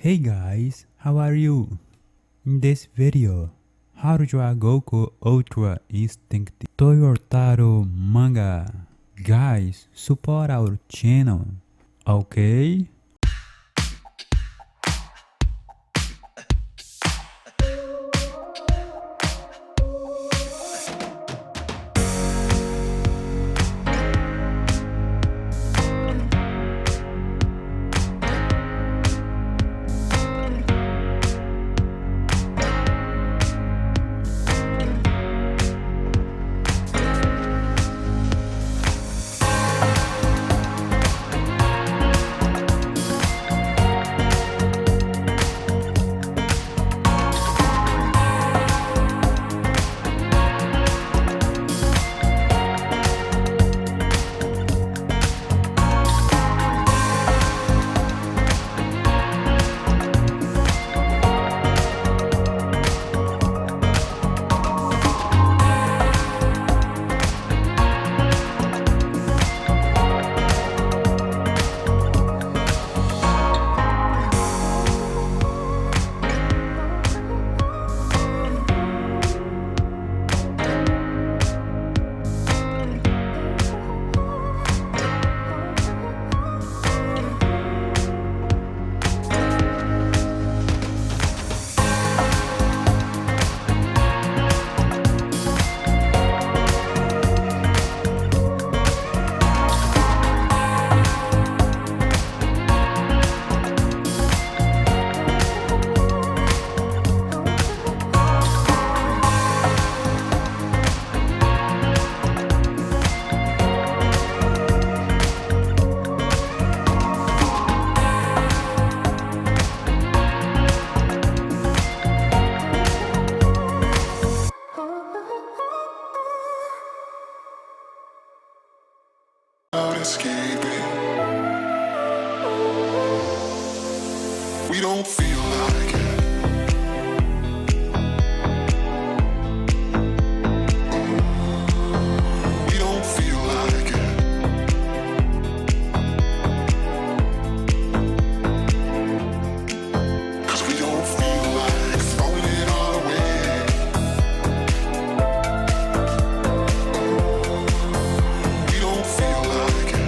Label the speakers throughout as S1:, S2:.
S1: Hey guys, how are you? In this video, how to draw Goku Ultra Instinct Toyotaro manga. Guys, support our channel, okay?
S2: Escaping. We don't feel like it. We don't feel like it. 'Cause we don't feel like throwing it all away. We don't feel like it.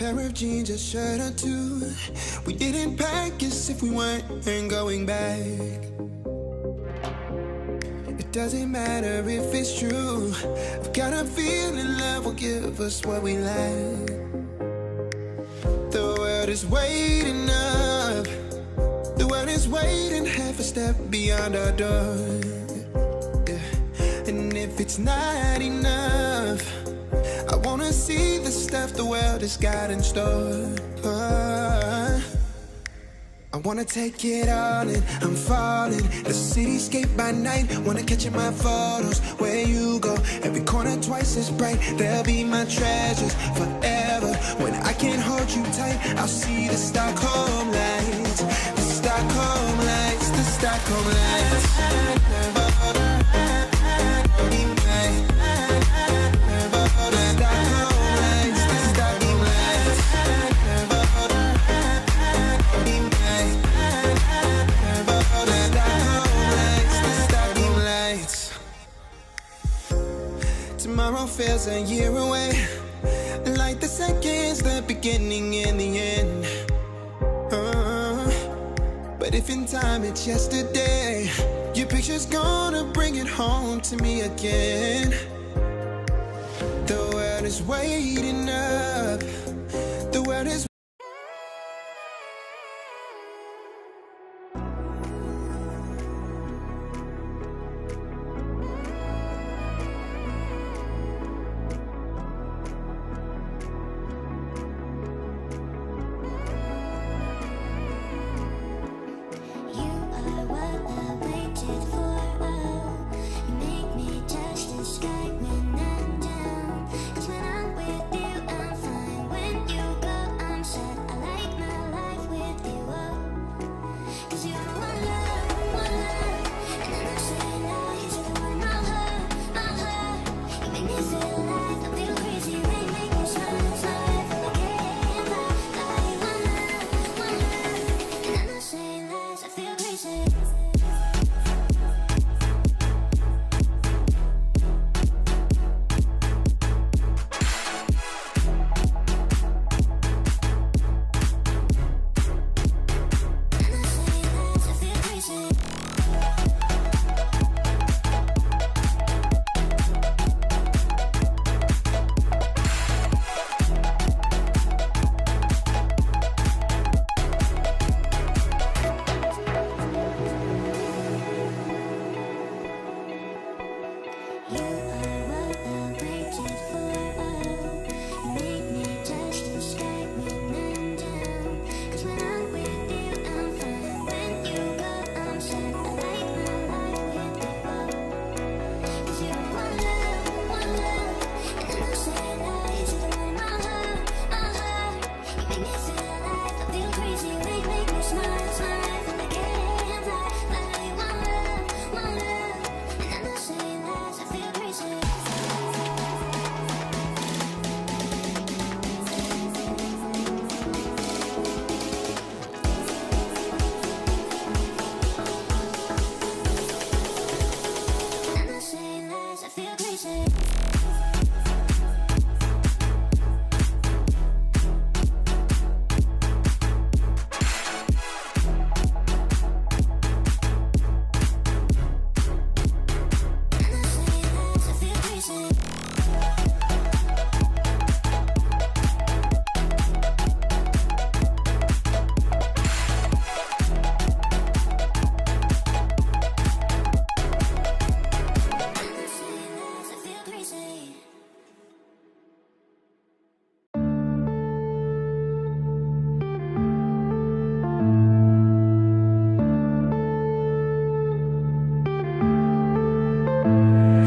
S3: pair of jeans, a shirt or two. We didn't pack as if we weren't going back. It doesn't matter if it's true. I've got a feeling love will give us what we lack. The world is waiting up. The world is waiting half a step beyond our door. Yeah. And if it's not enough, I wanna see the stuff the world has got in store. I wanna take it all in, I'm falling. The cityscape by night, wanna catch in my photos. Where you go, every corner twice as bright. They'll be my treasures forever. When I can't hold you tight, I'll see the Stockholm lights. The Stockholm lights, the Stockholm lights. Tomorrow feels a year away, like the seconds, the beginning and the end. But if in time it's yesterday, your picture's gonna bring it home to me again. The world is waiting up. The world is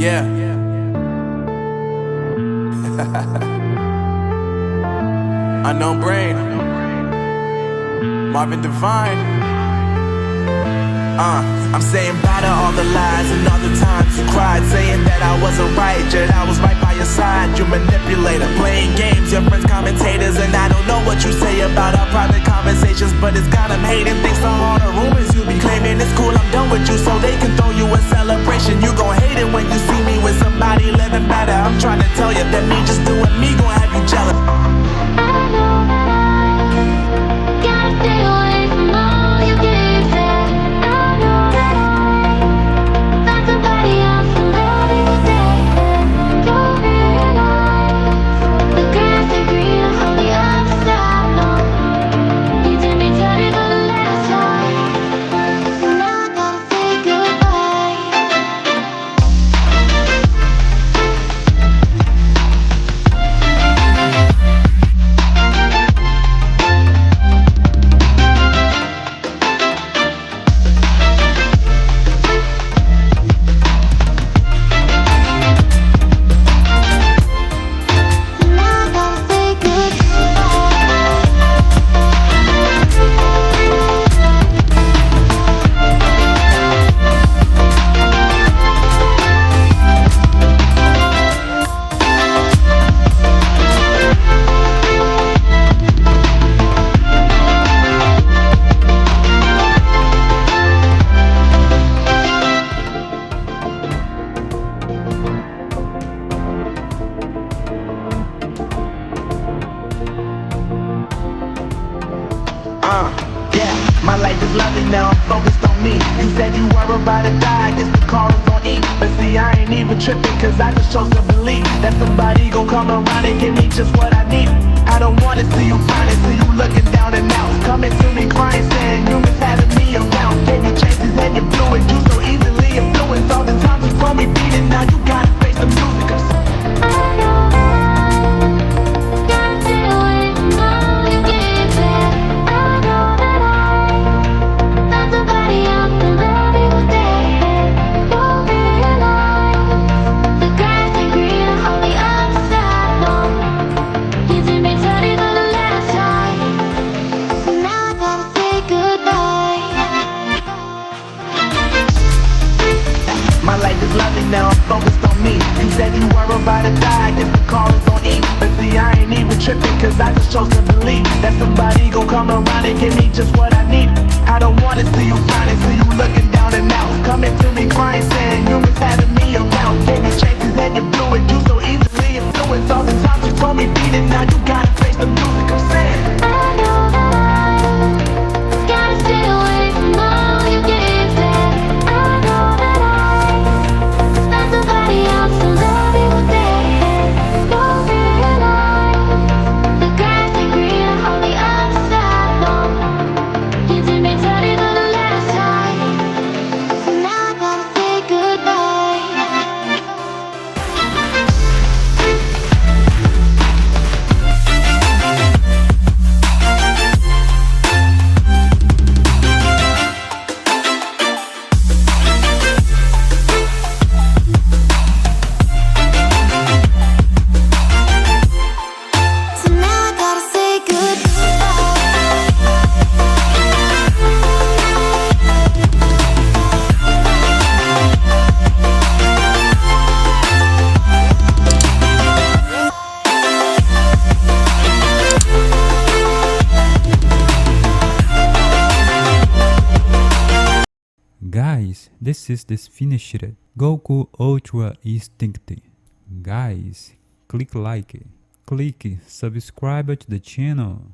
S4: Yeah. Unknown Brain, Marvin Divine. I'm saying bye to all the lies and all the times you cried, saying that I wasn't right, yet I was right by your side. You manipulator, playing games, your friends commentators, and I don't know what you say about our private conversations, but it's got them hating. Thanks to all the rumors you be claiming. It's cool, I'm done with you, so they can throw you a celebration. You gon' hate it when you see me with somebody living better. I'm trying to tell you that me just doing me gon' have you jealous. Yeah, my life is lovely now, I'm focused on me. You said you were about to die, I guess the call is on E. But see, I ain't even tripping, cause I just chose to believe that somebody gon' come around and give me just what I need. I don't wanna see you crying, see you looking down and out, coming to me crying, saying you miss having me around. Gave you chances and you blew it, you so easily influenced. All the times you told me beat it, now you gotta face the music. I'm so my life is lovely now, I'm focused on me. You said you were about to die, I guess the call is on E. But see, I ain't even tripping, cause I just chose to believe that somebody gon' come around and give me just what I need. I don't wanna see you crying, see you looking down and out, coming to me crying, saying you miss having me around. Gave you chances and you blew it, you so easily influenced. All the times you told me beat it, now you gotta face the music. I'm saying
S5: gotta stay away from all your games. I know that it's not somebody else to love you there. Don't realize the grass ain't greener on the other side. No, you did me dirty for the last time, so now I gotta say goodbye. So now I gotta say goodbye.
S1: Guys, this is this finished Goku Ultra Instinct. Guys, click like, click subscribe to the channel.